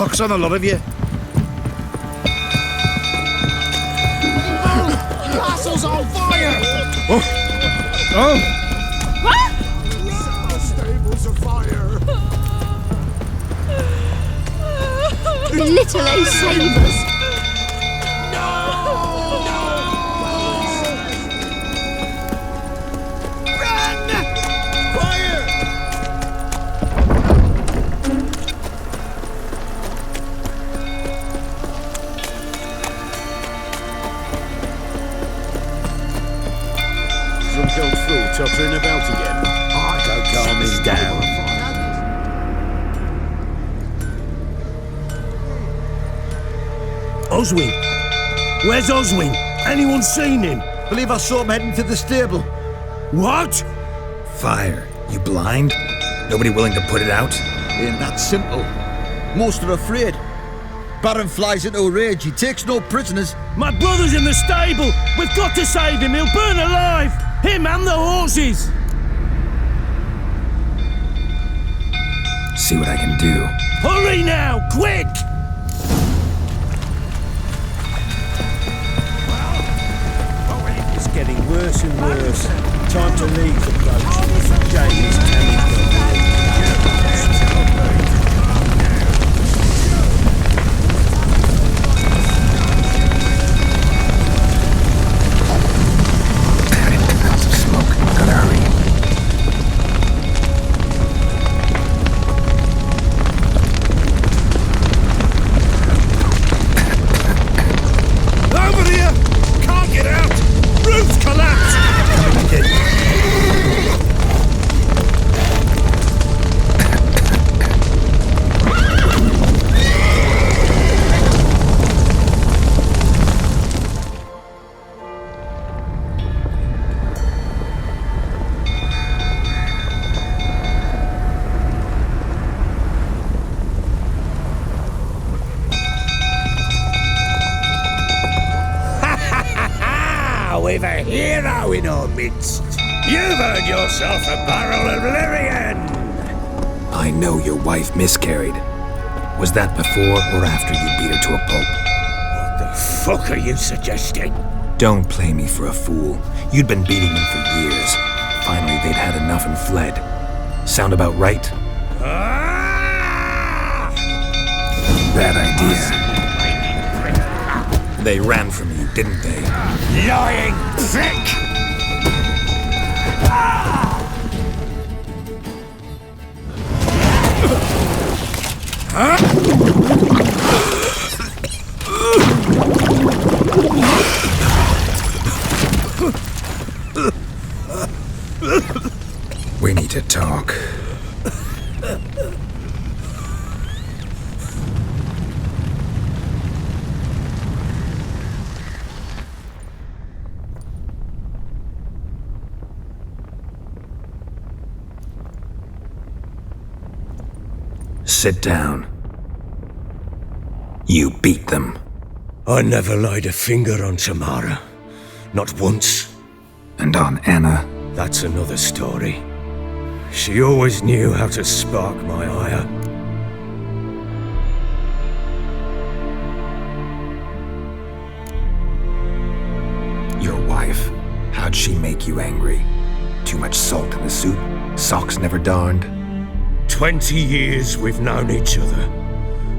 Pox on a lot of you. Castle's on fire! Oh! The stable's afire! The little A sabres. Old fool tottering about again. I go calm him down. Oswin! Where's Oswin? Anyone seen him? Believe I saw him heading to the stable. What? Fire. You blind? Nobody willing to put it out? Ain't that simple. Most are afraid. Baron flies into a rage. He takes no prisoners. My brother's in the stable! We've got to save him! He'll burn alive! Him and the horses! See what I can do. Hurry now! Quick! It's getting worse and worse. Time to leave the approach. Jamie's Tammy's got We've a hero in our midst. You've earned yourself a barrel of Lyrian. I know your wife miscarried. Was that before or after you beat her to a pulp? What the fuck are you suggesting? Don't play me for a fool. You'd been beating them for years. Finally, they'd had enough and fled. Sound about right? Ah! Bad idea. They ran from you, didn't they? Lying prick! We need to talk. Sit down. You beat them. I never laid a finger on Tamara. Not once. And on Anna? That's another story. She always knew how to spark my ire. Your wife. How'd she make you angry? Too much salt in the soup? Socks never darned? 20 years we've known each other.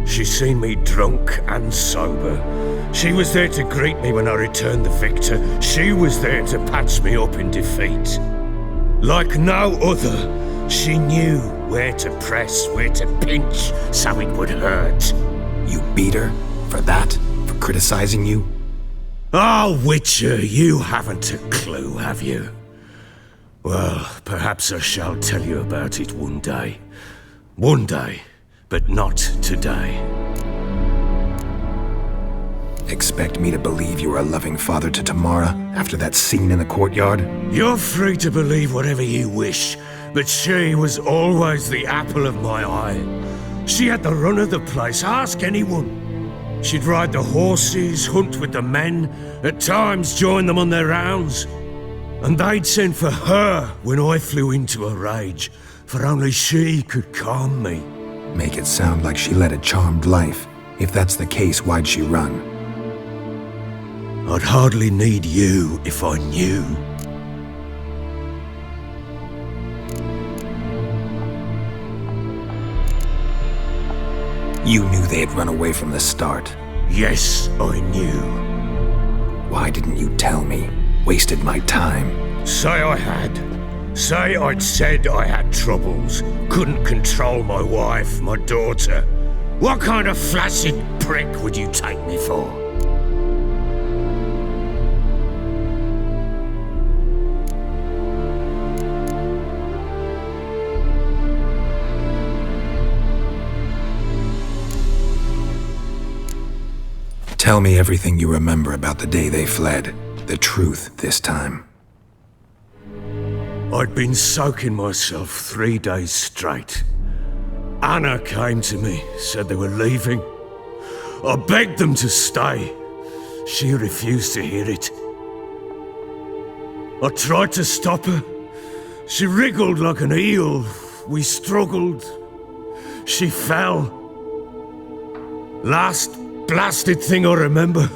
She's seen me drunk and sober. She was there to greet me when I returned the victor. She was there to patch me up in defeat. Like no other, she knew where to press, where to pinch, so it would hurt. You beat her? For that? For criticizing you? Oh, Witcher, you haven't a clue, have you? Well, perhaps I shall tell you about it one day. One day, but not today. Expect me to believe you were a loving father to Tamara after that scene in the courtyard? You're free to believe whatever you wish, but she was always the apple of my eye. She had the run of the place, ask anyone. She'd ride the horses, hunt with the men, at times join them on their rounds. And they'd send for her when I flew into a rage, for only she could calm me. Make it sound like she led a charmed life. If that's the case, why'd she run? I'd hardly need you if I knew. You knew they'd run away from the start. Yes, I knew. Why didn't you tell me? Wasted my time. Say I had. Say I'd said I had troubles. Couldn't control my wife, my daughter. What kind of flaccid prick would you take me for? Tell me everything you remember about the day they fled. The truth this time. I'd been soaking myself 3 days straight. Anna came to me, said they were leaving. I begged them to stay. She refused to hear it. I tried to stop her. She wriggled like an eel. We struggled. She fell. Last blasted thing I remember.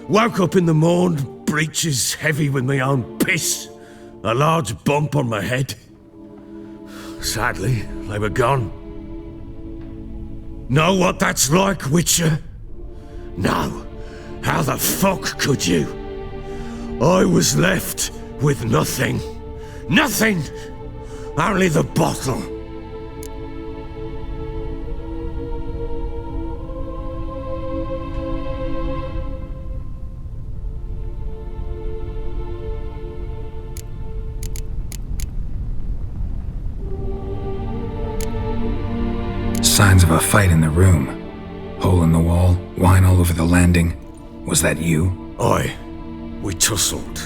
Woke up in the morn, breeches heavy with my own piss. A large bump on my head. Sadly, they were gone. Know what that's like, Witcher? No. How the fuck could you? I was left with nothing. Nothing! Only the bottle. Signs of a fight in the room. Hole in the wall, wine all over the landing. Was that you? Aye. We tussled.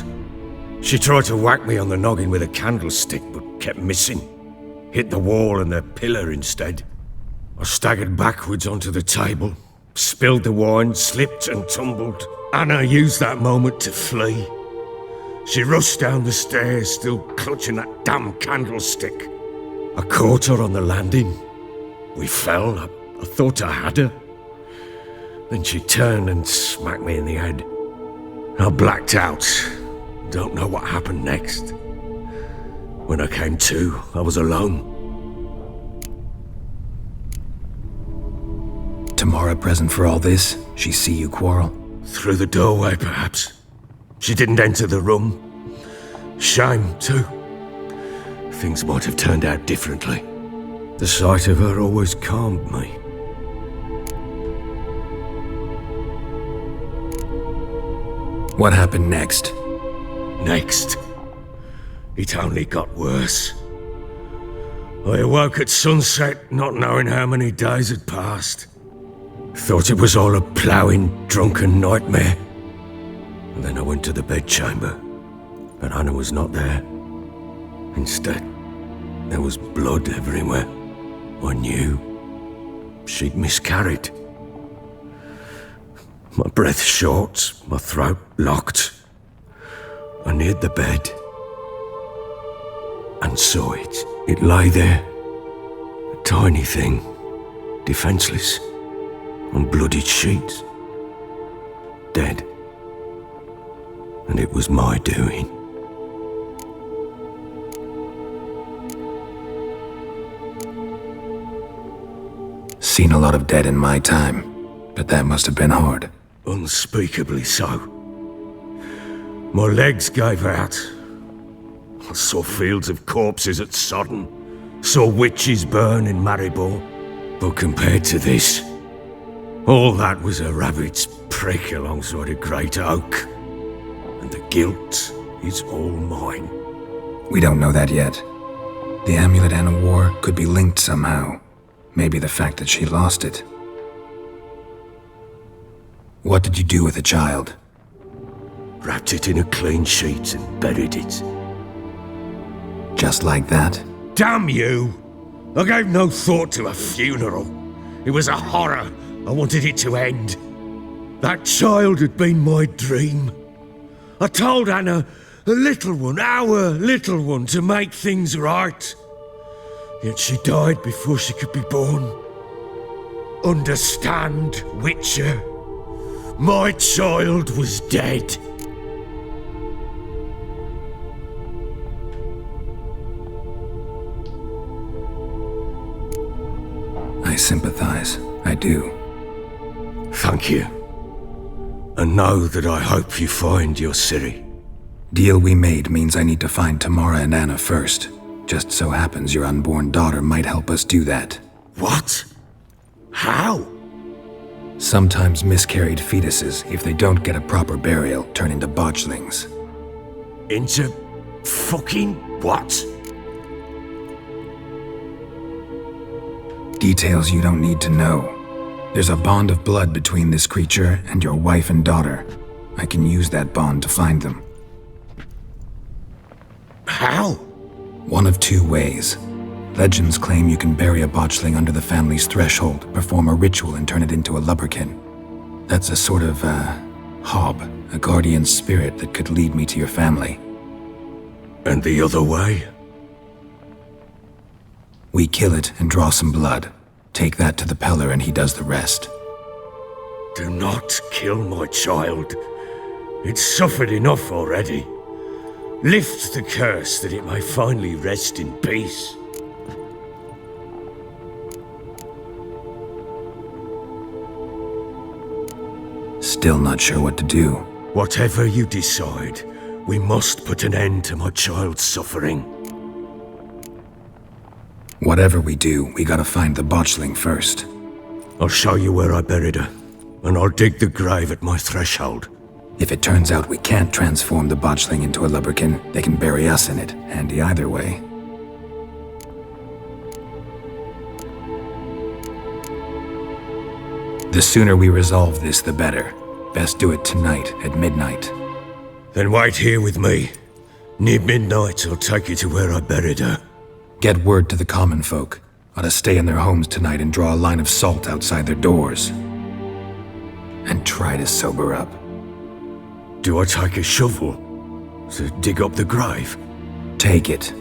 She tried to whack me on the noggin with a candlestick, but kept missing. Hit the wall and the pillar instead. I staggered backwards onto the table, spilled the wine, slipped and tumbled. Anna used that moment to flee. She rushed down the stairs, still clutching that damn candlestick. I caught her on the landing. We fell. I thought I had her. Then she turned and smacked me in the head. I blacked out. Don't know what happened next. When I came to, I was alone. Tamara present for all this? She see you quarrel? Through the doorway, perhaps. She didn't enter the room. Shame, too. Things might have turned out differently. The sight of her always calmed me. What happened next? Next, it only got worse. I awoke at sunset, not knowing how many days had passed. Thought it was all a ploughing, drunken nightmare. And then I went to the bedchamber, but Anna was not there. Instead, there was blood everywhere. I knew she'd miscarried. My breath short, my throat locked. I neared the bed and saw it. It lay there, a tiny thing, defenseless, on bloodied sheets, dead. And it was my doing. Seen a lot of dead in my time, but that must have been hard. Unspeakably so. My legs gave out. I saw fields of corpses at Sodden, saw witches burn in Maribor. But compared to this, all that was a rabbit's prick alongside a great oak. And the guilt is all mine. We don't know that yet. The amulet Anna wore could be linked somehow. Maybe the fact that she lost it. What did you do with the child? Wrapped it in a clean sheet and buried it. Just like that? Damn you! I gave no thought to a funeral. It was a horror. I wanted it to end. That child had been my dream. I told Anna, the little one, our little one, to make things right. Yet she died before she could be born. understand, Witcher? My child was dead. I sympathize. I do. Thank you. And know that I hope you find your Ciri. Deal we made means I need to find Tamara and Anna first. Just so happens your unborn daughter might help us do that. What? How? Sometimes miscarried fetuses, if they don't get a proper burial, turn into botchlings. Into fucking what? Details you don't need to know. There's a bond of blood between this creature and your wife and daughter. I can use that bond to find them. How? One of two ways. Legends claim you can bury a botchling under the family's threshold, perform a ritual and turn it into a lubberkin. That's a sort of, hob, a guardian spirit that could lead me to your family. And the other way? We kill it and draw some blood. Take that to the Peller and he does the rest. Do not kill my child. It's suffered enough already. Lift the curse that it may finally rest in peace. Still not sure what to do. Whatever you decide, we must put an end to my child's suffering. Whatever we do, we gotta find the botchling first. I'll show you where I buried her, and I'll dig the grave at my threshold. If it turns out we can't transform the botchling into a lubberkin, they can bury us in it. Handy either way. The sooner we resolve this, the better. Best do it tonight, at midnight. Then wait here with me. Near midnight, I'll take you to where I buried her. Get word to the common folk. Ought to stay in their homes tonight and draw a line of salt outside their doors. And try to sober up. Do I take a shovel to dig up the grave? Take it.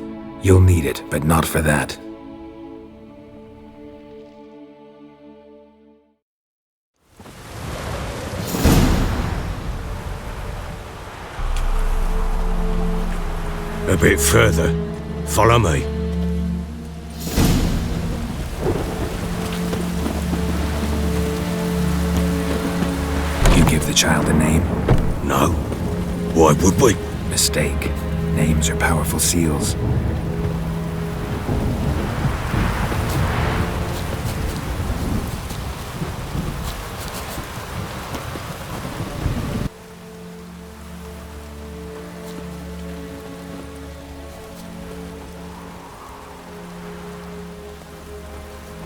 You'll need it, but not for that. A bit further. Follow me. You give the child a name? No. Why would we? Mistake. Names are powerful seals.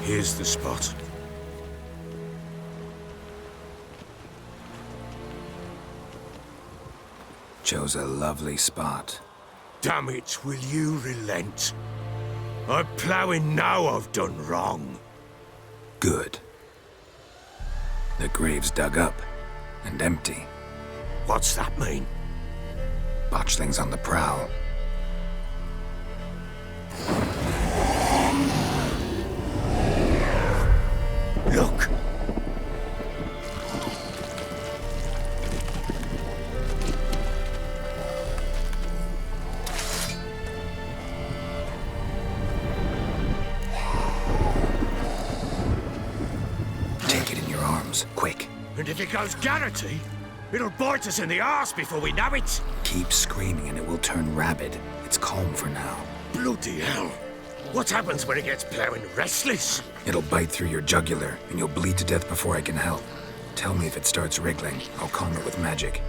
Here's the spot. Chose a lovely spot. Damn it, will you relent? I'm ploughing now I've done wrong. Good. The grave's dug up and empty. What's that mean? Botchling's on the prowl. Look. Take it in your arms, quick. And if it goes Garrity, it'll bite us in the arse before we know it. Keep screaming and it will turn rabid. It's calm for now. Bloody hell. What happens when it gets ploughing restless? It'll bite through your jugular, and you'll bleed to death before I can help. Tell me if it starts wriggling. I'll calm it with magic.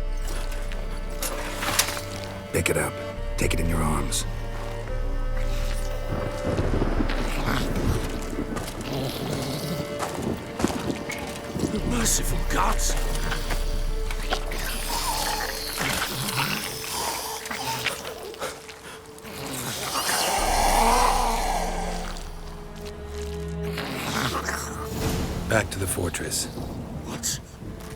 Pick it up. Take it in your arms. Merciful gods! Back to the fortress. What?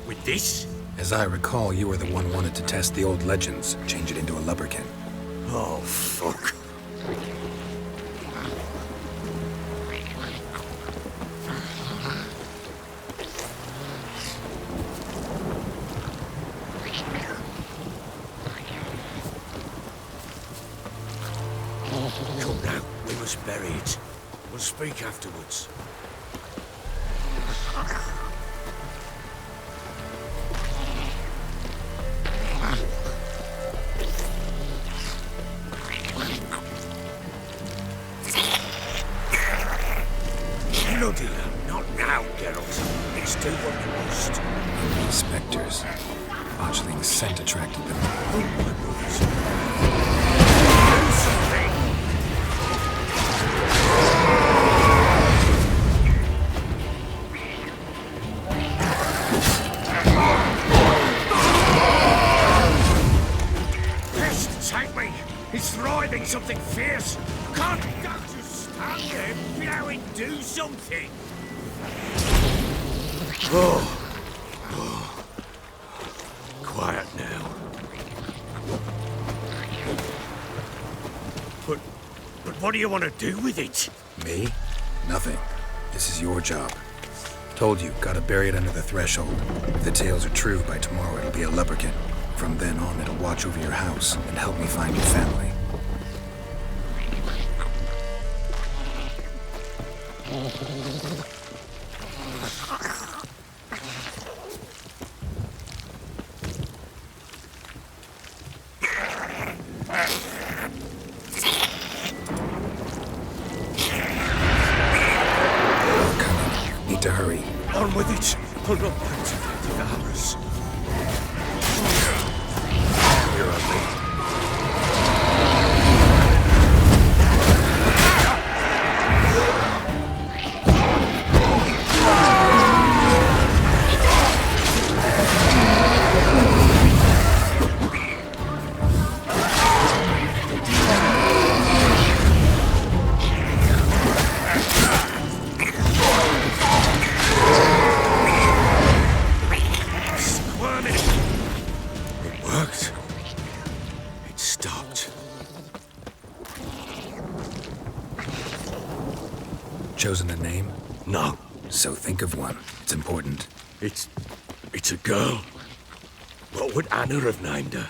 With this? As I recall, you were the one wanted to test the old legends, change it into a lubberkin. Oh, fuck. bury it. We'll speak afterwards. Bloody hell, not now, Geralt. Let's do what we must. These specters. Botchling's scent attracted them. Oh, my brothers. Do something! Pest, take me! It's thriving something fierce! Can't just stand there, blowing, do something! Quiet now. But what do you want to do with it? Me? Nothing. This is your job. Told you, gotta bury it under the threshold. If the tales are true, by tomorrow it'll be a lubberkin. From then on, it'll watch over your house and help me find your family. Need to hurry. On with it! Pull up and devour us. You're on me. Squirming. It worked. It stopped. Chosen a name? No, So think of one. It's important. it's a girl. What would Anna have named her?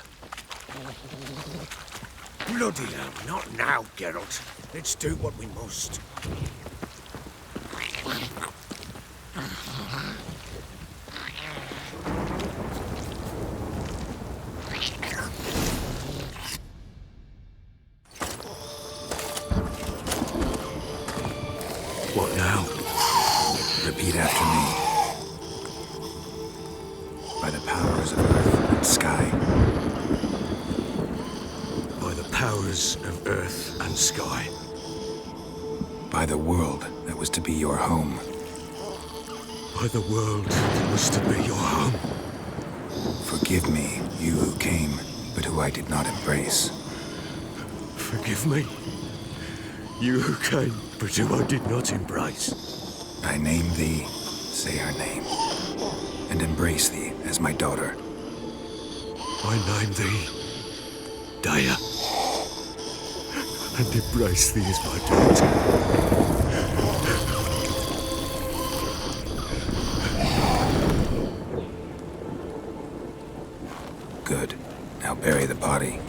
Bloody hell, not now, Geralt. Let's do what we must. What now? Repeat after me. By the powers of earth and sky. By the powers of earth and sky. By the world that was to be your home. By the world that was to be your home. Forgive me, you who came, but who I did not embrace. Forgive me. You who came, but who I did not embrace. I name thee, say her name, and embrace thee as my daughter. I name thee Daya, and embrace thee as my daughter. Good. Now bury the body.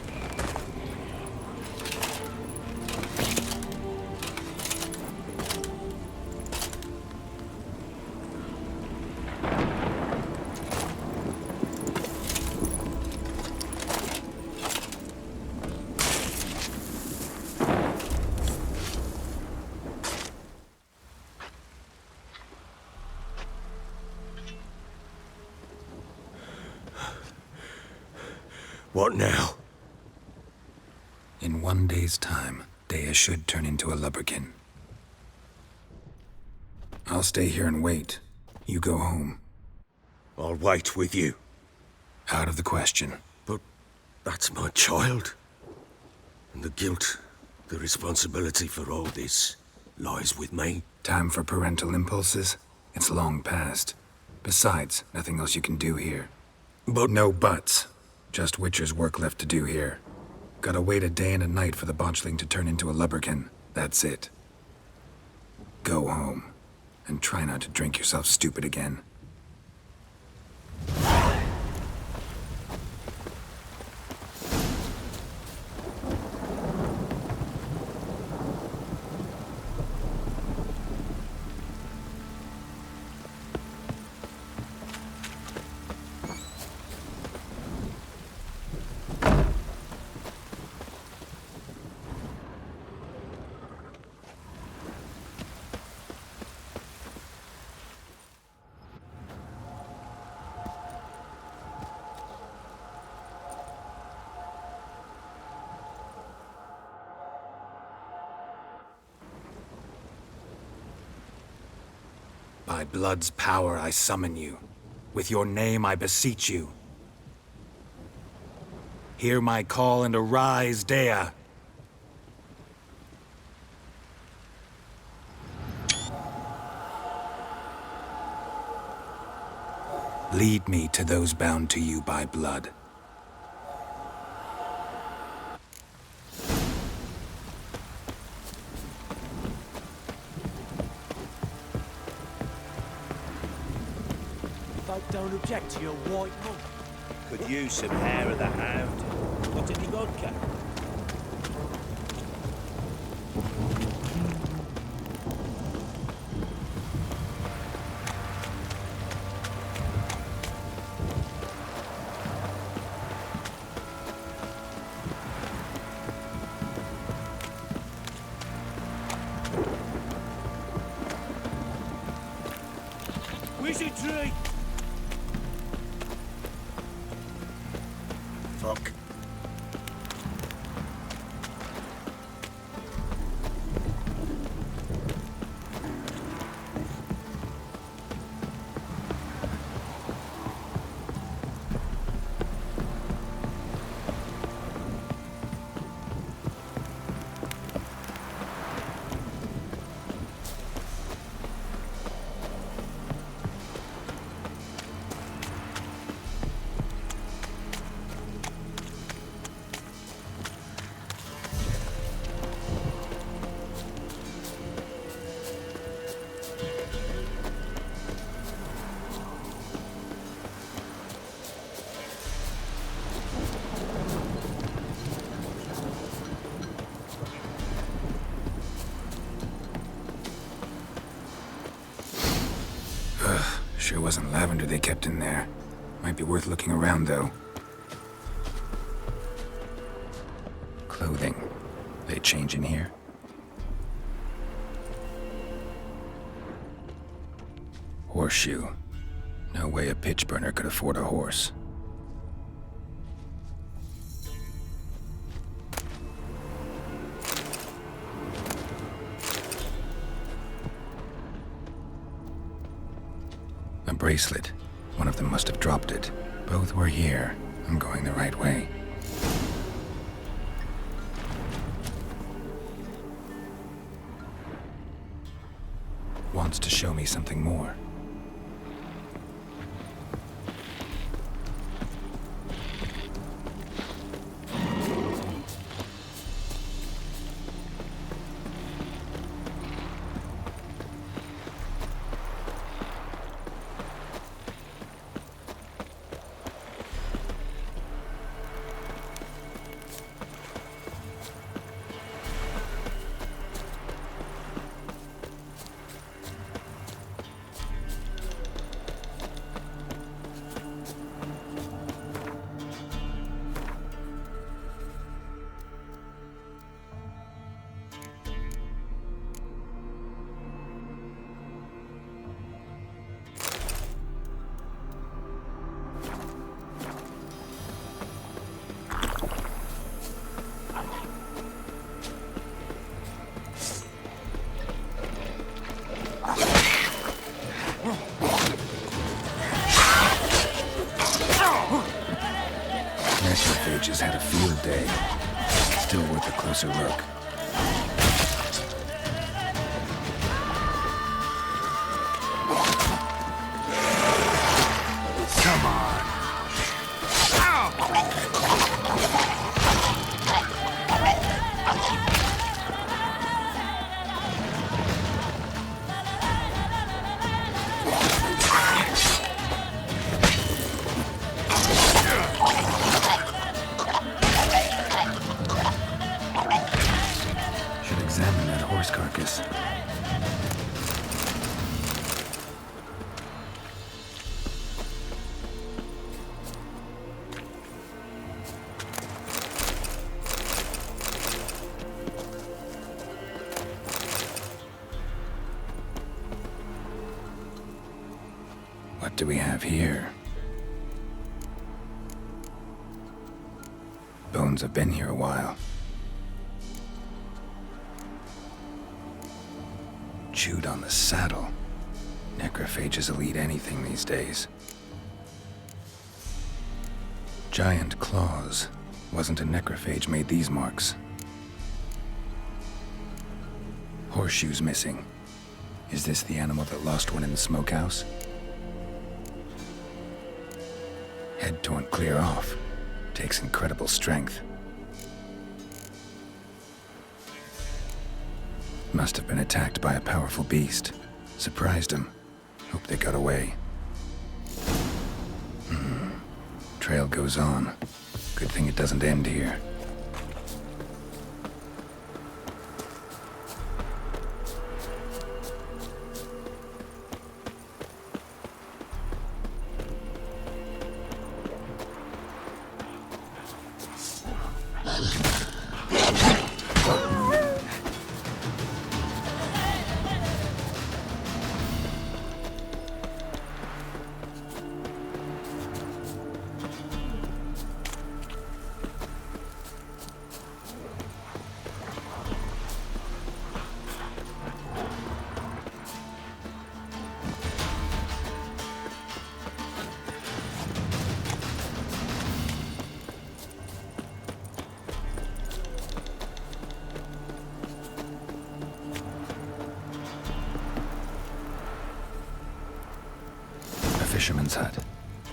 What now? In 1 day's time, Dea should turn into a lubberkin. I'll stay here and wait. You go home. I'll wait with you. Out of the question. But that's my child. And the guilt, the responsibility for all this lies with me. Time for parental impulses? It's long past. Besides, nothing else you can do here. But No buts. Just Witcher's work left to do here. Gotta wait a day and a night for the botchling to turn into a lubberkin. That's it. Go home. And try not to drink yourself stupid again. By blood's power I summon you. With your name I beseech you. Hear my call and arise, Dea. Lead me to those bound to you by blood. Folk don't object to your white monk. Could use some hair of the hound. Got any vodka? Wizardry! Fuck. Sure wasn't lavender they kept in there. Might be worth looking around, though. Clothing. They change in here? Horseshoe. No way a pitch burner could afford a horse. A bracelet. One of them must have dropped it. Both were here. I'm going the right way. Wants to show me something more. Necrophages had a field day. Still worth a closer look. Come on! Should examine that horse carcass. What do we have here? Bones have been here a while. Chewed on the saddle. Necrophages will eat anything these days. Giant claws. Wasn't a necrophage made these marks. Horseshoes missing. Is this the animal that lost one in the smokehouse? Head torn clear off. Takes incredible strength. Must have been attacked by a powerful beast. Surprised him. Hope they got away. Trail goes on. Good thing it doesn't end here. Fisherman's hut.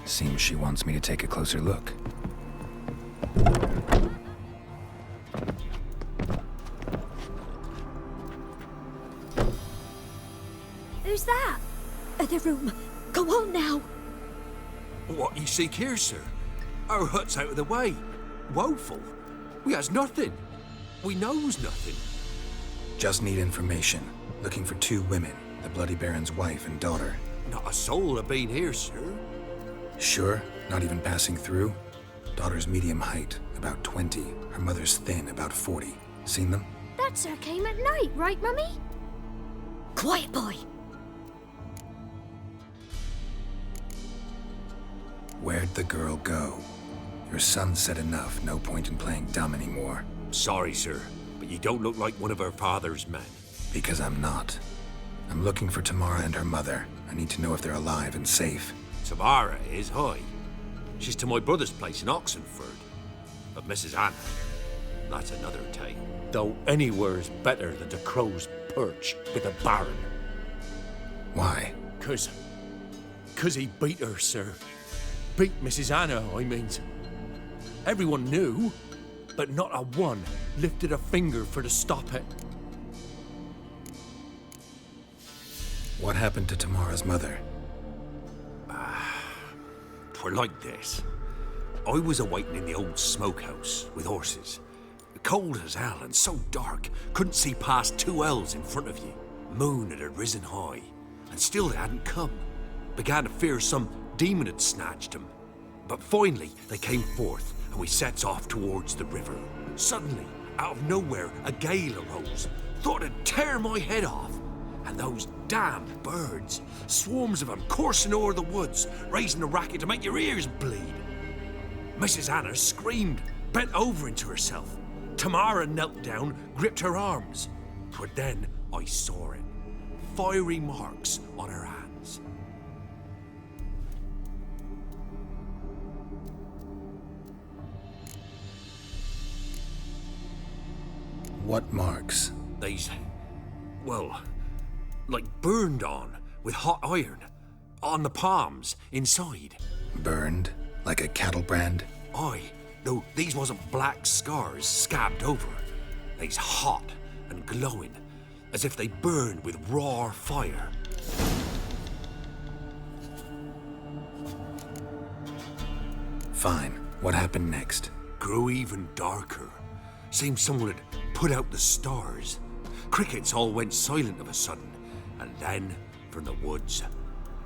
Seems she wants me to take a closer look. Who's that? The room. Go on now. What you seek here, sir? Our hut's out of the way. Woeful. We has nothing. We knows nothing. Just need information. Looking for 2 women, the Bloody Baron's wife and daughter. Not a soul have been here, sir. Sure? Not even passing through? Daughter's medium height, about 20. Her mother's thin, about 40. Seen them? That sir came at night, right, Mummy? Quiet, boy. Where'd the girl go? Your son said enough, no point in playing dumb anymore. Sorry, sir, but you don't look like one of our father's men. Because I'm not. I'm looking for Tamara and her mother. I need to know if they're alive and safe. Tamara is, hi. She's to my brother's place in Oxenford. But Mrs. Anna, that's another tale. Though anywhere's better than the Crow's Perch with a baron. Why? Cause he beat her, sir. Beat Mrs. Anna, I mean. Everyone knew, but not a one lifted a finger for to stop it. What happened to Tamara's mother? Twere like this. I was awaiting in the old smokehouse with horses. Cold as hell and so dark, couldn't see past 2 ells in front of you. Moon had risen high, and still they hadn't come. Began to fear some demon had snatched them. But finally, they came forth, and we sets off towards the river. Suddenly, out of nowhere, a gale arose. Thought it'd tear my head off. And those damn birds, swarms of them coursing o'er the woods, raising a racket to make your ears bleed. Mrs. Anna screamed, bent over into herself. Tamara knelt down, gripped her arms. But then I saw it. Fiery marks on her hands. What marks? These, well, like burned on with hot iron. On the palms, inside. Burned? Like a cattle brand? Aye, though these wasn't black scars scabbed over. They's hot and glowing, as if they burned with raw fire. Fine. What happened next? Grew even darker. Seemed someone had put out the stars. Crickets all went silent of a sudden, and then, from the woods,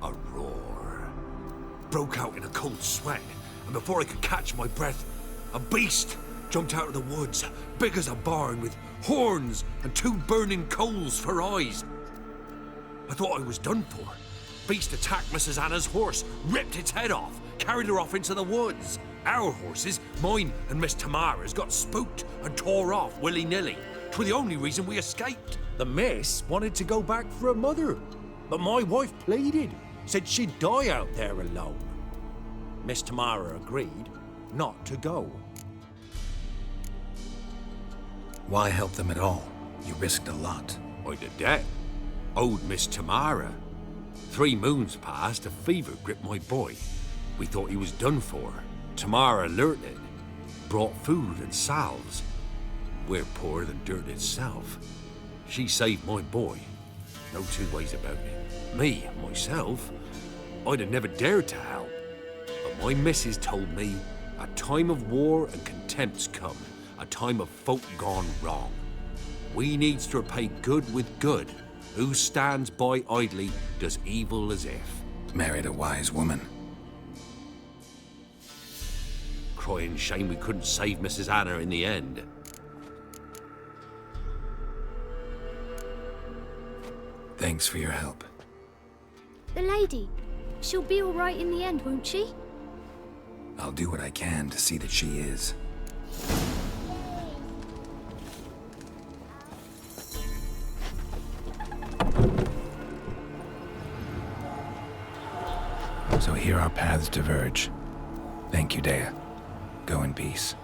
a roar. Broke out in a cold sweat, and before I could catch my breath, a beast jumped out of the woods, big as a barn, with horns and 2 burning coals for eyes. I thought I was done for. Beast attacked Mrs. Anna's horse, ripped its head off, carried her off into the woods. Our horses, mine and Miss Tamara's, got spooked and tore off willy-nilly. 'Twere the only reason we escaped. The miss wanted to go back for her mother. But my wife pleaded, said she'd die out there alone. Miss Tamara agreed not to go. Why help them at all? You risked a lot. I did that. Owed Miss Tamara. 3 moons passed, a fever gripped my boy. We thought he was done for. Tamara alerted, brought food and salves. We're poorer than dirt itself. She saved my boy. No 2 ways about it. Me, myself, I'd have never dared to help. But my missus told me a time of war and contempt's come. A time of folk gone wrong. We needs to repay good with good. Who stands by idly does evil as if. Married a wise woman. Crying shame we couldn't save Mrs. Anna in the end. Thanks for your help. The lady. She'll be all right in the end, won't she? I'll do what I can to see that she is. So here our paths diverge. Thank you, Dea. Go in peace.